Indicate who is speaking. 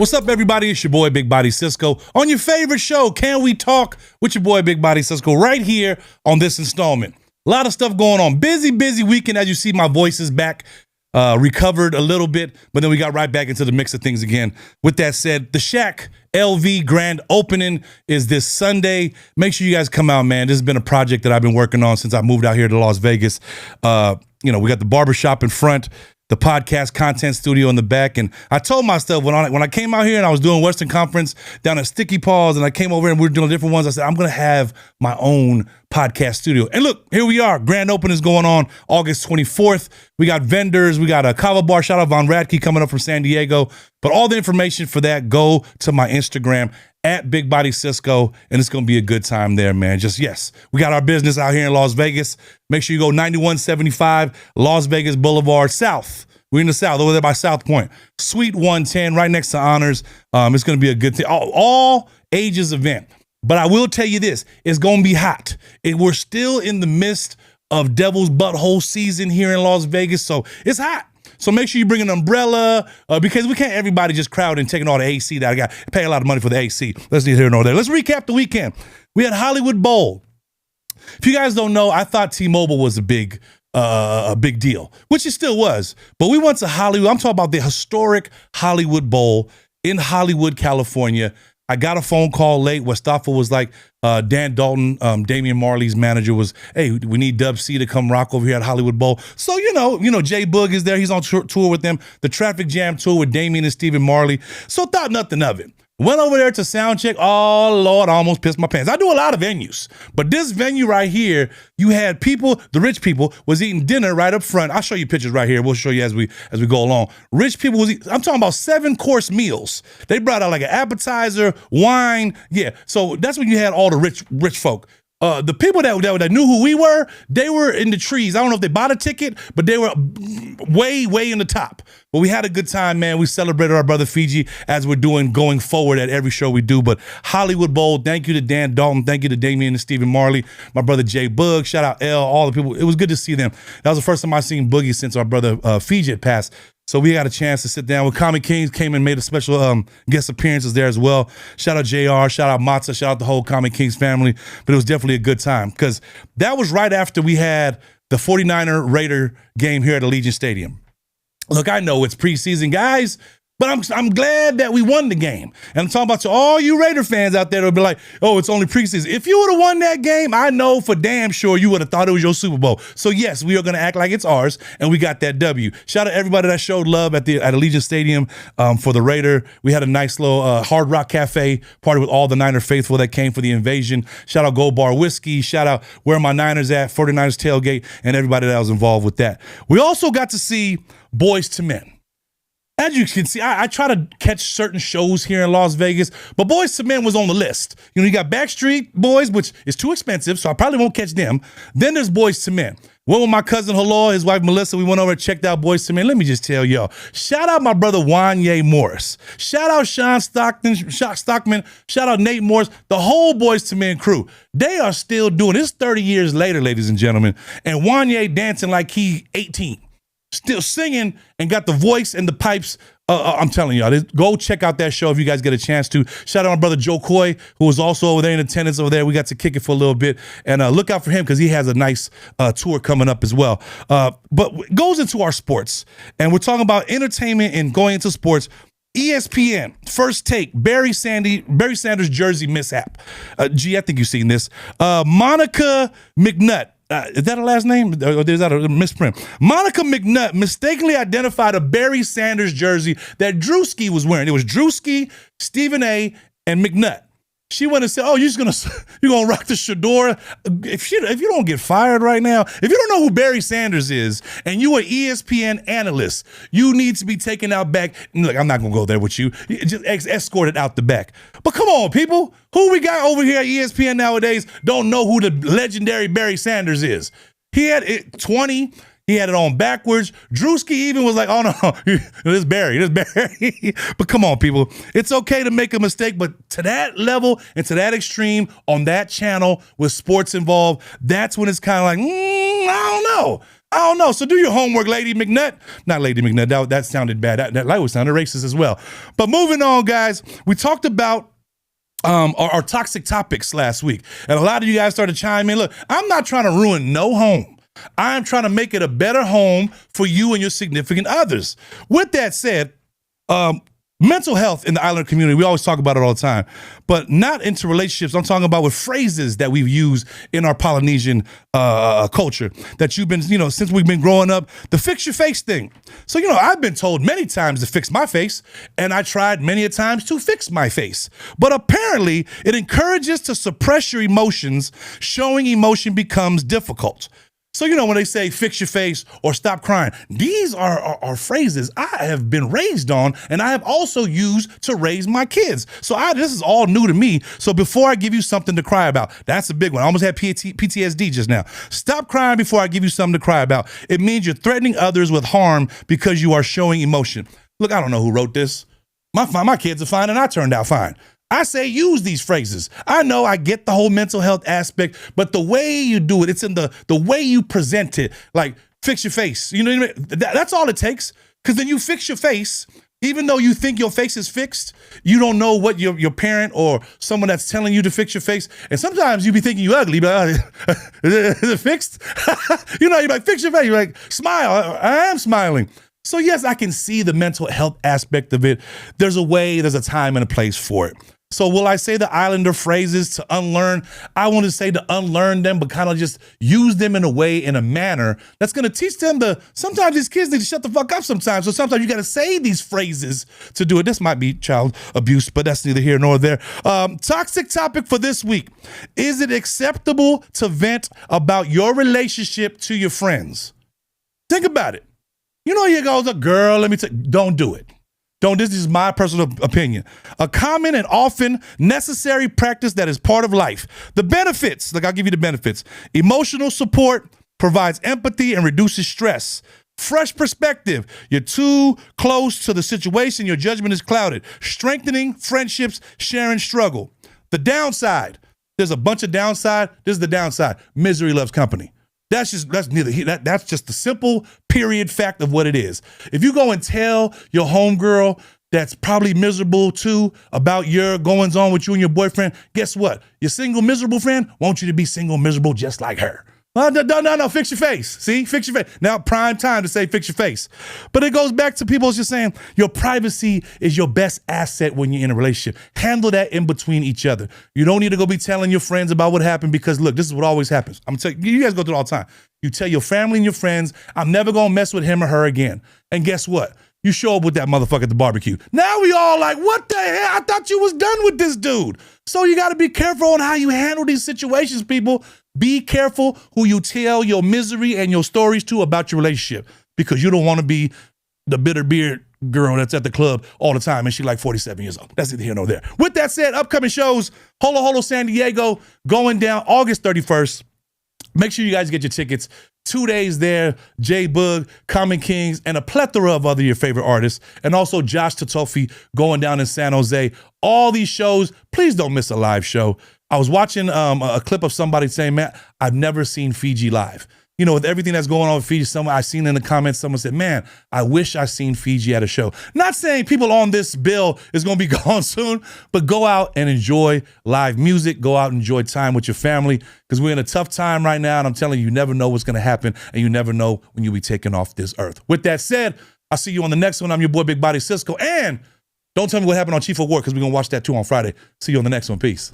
Speaker 1: What's up, everybody? It's your boy, Big Body Cisco, on your favorite show, Can We Talk, with your boy, Big Body Cisco, right here on this installment. A lot of stuff going on. Busy weekend. As you see, my voice is back, recovered a little bit, but then we got right back into the mix of things again. With that said, the Shaq LV grand opening is this Sunday. Make sure you guys come out, man. This has been a project that I've been working on since I moved out here to Las Vegas. We got the barbershop in front, the podcast content studio in the back. And I told myself when I came out here and I was doing Western Conference down at Sticky Paws, and I came over and we were doing different ones, I said, I'm going to have my own podcast studio. And look, here we are. Grand opening is going on August 24th. We got vendors. We got a Kava Bar. Shout out Von Radke coming up from San Diego. But all the information for that, go to my Instagram at Big Body Cisco, and it's going to be a good time there, man. We got our business out here in Las Vegas. Make sure you go 9175 Las Vegas Boulevard South. We're in the South, over there by South Point. Suite 110, right next to Honors. It's going to be a good thing. All ages event. But I will tell you this, it's going to be hot. We're still in the midst of Devil's Butthole season here in Las Vegas, so it's hot. So make sure you bring an umbrella because we can't everybody just crowd and taking all the AC that I got. Pay a lot of money for the AC. Let's get here and over there. Let's recap the weekend. We had Hollywood Bowl. If you guys don't know, I thought T-Mobile was a big deal, which it still was. But we went to Hollywood. I'm talking about the historic Hollywood Bowl in Hollywood, California. I got a phone call late. Mustafa was like, Dan Dalton, Damian Marley's manager was, hey, we need Dub C to come rock over here at Hollywood Bowl. So, Jay Boog is there. He's on tour with them. The Traffic Jam tour with Damian and Stephen Marley. So thought nothing of it. Went over there to sound check. Oh, Lord, I almost pissed my pants. I do a lot of venues, but this venue right here, you had people, the rich people, was eating dinner right up front. I'll show you pictures right here. We'll show you as we go along. Rich people I'm talking about 7-course meals. They brought out like an appetizer, wine. Yeah, so that's when you had all the rich folk. The people that knew who we were, they were in the trees. I don't know if they bought a ticket, but they were way in the top. But we had a good time, man. We celebrated our brother Fiji as we're doing going forward at every show we do. But Hollywood Bowl, thank you to Dan Dalton. Thank you to Damian and Stephen Marley. My brother Jay Boog. Shout out L, all the people. It was good to see them. That was the first time I seen Boogie since our brother Fiji had passed. So we got a chance to sit down with Comic Kings, came and made a special guest appearances there as well. Shout out JR, shout out Matza, shout out the whole Comic Kings family. But it was definitely a good time because that was right after we had the 49er Raider game here at Allegiant Stadium. Look, I know it's preseason, guys, but I'm glad that we won the game. And I'm talking about to all you Raider fans out there that'll be like, oh, it's only preseason. If you would have won that game, I know for damn sure you would have thought it was your Super Bowl. So yes, we are going to act like it's ours, and we got that W. Shout out everybody that showed love at Allegiant Stadium for the Raider. We had a nice little Hard Rock Cafe party with all the Niner faithful that came for the invasion. Shout out Gold Bar Whiskey. Shout out Where My Niners At, 49ers Tailgate, and everybody that was involved with that. We also got to see Boyz II Men. As you can see, I try to catch certain shows here in Las Vegas, but Boyz II Men was on the list. You got Backstreet Boys, which is too expensive, so I probably won't catch them. Then there's Boyz II Men. Went with my cousin Halo, his wife Melissa. We went over and checked out Boyz II Men. Let me just tell y'all, shout out my brother Wanye Morris. Shout out Sean Stockman. Shout out Nate Morris. The whole Boyz II Men crew. They are still doing this 30 years later, ladies and gentlemen. And Wanye dancing like he 18. Still singing and got the voice and the pipes. I'm telling y'all, go check out that show if you guys get a chance to. Shout out my brother Joe Coy, who was also over there in attendance over there. We got to kick it for a little bit. And look out for him because he has a nice tour coming up as well. But it goes into our sports. And we're talking about entertainment and going into sports. ESPN, First Take, Barry Sanders jersey mishap. Gee, I think you've seen this. Monica McNutt. Is that a last name? Or is that a misprint? Monica McNutt mistakenly identified a Barry Sanders jersey that Drewski was wearing. It was Drewski, Stephen A., and McNutt. She went and said, oh, you're gonna rock the Shadora. If you don't get fired right now, if you don't know who Barry Sanders is and you an ESPN analyst, you need to be taken out back. Look, I'm not gonna go there with you. Just escorted out the back. But come on, people. Who we got over here at ESPN nowadays don't know who the legendary Barry Sanders is. He had 20. He had it on backwards. Drewski even was like, oh, no, this Barry. But come on, people. It's okay to make a mistake, but to that level and to that extreme on that channel with sports involved, that's when it's kind of like, I don't know. I don't know. So do your homework, Lady McNutt. Not Lady McNutt. That sounded bad. That was sounded racist as well. But moving on, guys, we talked about our toxic topics last week. And a lot of you guys started chiming in. Look, I'm not trying to ruin no home. I'm trying to make it a better home for you and your significant others. With that said, mental health in the Islander community, we always talk about it all the time, but not into relationships. I'm talking about with phrases that we've used in our Polynesian culture that you've been, since we've been growing up, the fix your face thing. So, I've been told many times to fix my face, and I tried many a times to fix my face. But apparently, it encourages to suppress your emotions. Showing emotion becomes difficult. So, when they say fix your face or stop crying, these are phrases I have been raised on, and I have also used to raise my kids. So this is all new to me. So before I give you something to cry about, that's a big one. I almost had PTSD just now. Stop crying before I give you something to cry about. It means you're threatening others with harm because you are showing emotion. Look, I don't know who wrote this. My kids are fine, and I turned out fine. I say use these phrases. I know I get the whole mental health aspect, but the way you do it, it's in the way you present it. Like, fix your face. You know what I mean? That's all it takes. Because then you fix your face, even though you think your face is fixed, you don't know what your parent or someone that's telling you to fix your face. And sometimes you be thinking you ugly, but is it fixed? You're like, fix your face. You're like, smile. I am smiling. So yes, I can see the mental health aspect of it. There's a time and a place for it. So will I say the Islander phrases to unlearn? I want to say to unlearn them, but kind of just use them in a manner that's going to teach them sometimes these kids need to shut the fuck up sometimes. So sometimes you got to say these phrases to do it. This might be child abuse, but that's neither here nor there. Toxic topic for this week. Is it acceptable to vent about your relationship to your friends? Think about it. Here goes a girl. Let me tell you, don't do it. This is my personal opinion. A common and often necessary practice that is part of life. The benefits, I'll give you the benefits. Emotional support provides empathy and reduces stress. Fresh perspective. You're too close to the situation. Your judgment is clouded. Strengthening friendships, sharing struggle. The downside. There's a bunch of downside. This is the downside. Misery loves company. That's just the simple period fact of what it is. If you go and tell your homegirl that's probably miserable too about your goings on with you and your boyfriend, guess what? Your single miserable friend wants you to be single miserable just like her. No, fix your face. See, fix your face. Now, prime time to say fix your face. But it goes back to people just saying your privacy is your best asset when you're in a relationship. Handle that in between each other. You don't need to go be telling your friends about what happened because, look, this is what always happens. I'm telling you, you guys go through it all the time. You tell your family and your friends, I'm never going to mess with him or her again. And guess what? You show up with that motherfucker at the barbecue. Now we all like, what the hell? I thought you was done with this dude. So you got to be careful on how you handle these situations, people. Be careful who you tell your misery and your stories to about your relationship because you don't want to be the bitter beard girl that's at the club all the time and she's like 47 years old. That's neither here nor there. With that said, upcoming shows, Holo Holo San Diego going down August 31st. Make sure you guys get your tickets. 2 days there, J-Boog, Common Kings, and a plethora of other your favorite artists. And also Josh Totofi going down in San Jose. All these shows, please don't miss a live show. I was watching a clip of somebody saying, man, I've never seen Fiji live. With everything that's going on with Fiji, I seen in the comments, someone said, man, I wish I seen Fiji at a show. Not saying people on this bill is going to be gone soon, but go out and enjoy live music. Go out and enjoy time with your family because we're in a tough time right now. And I'm telling you, you never know what's going to happen and you never know when you'll be taken off this earth. With that said, I'll see you on the next one. I'm your boy, Big Body Cisco. And don't tell me what happened on Chief of War because we're going to watch that too on Friday. See you on the next one. Peace.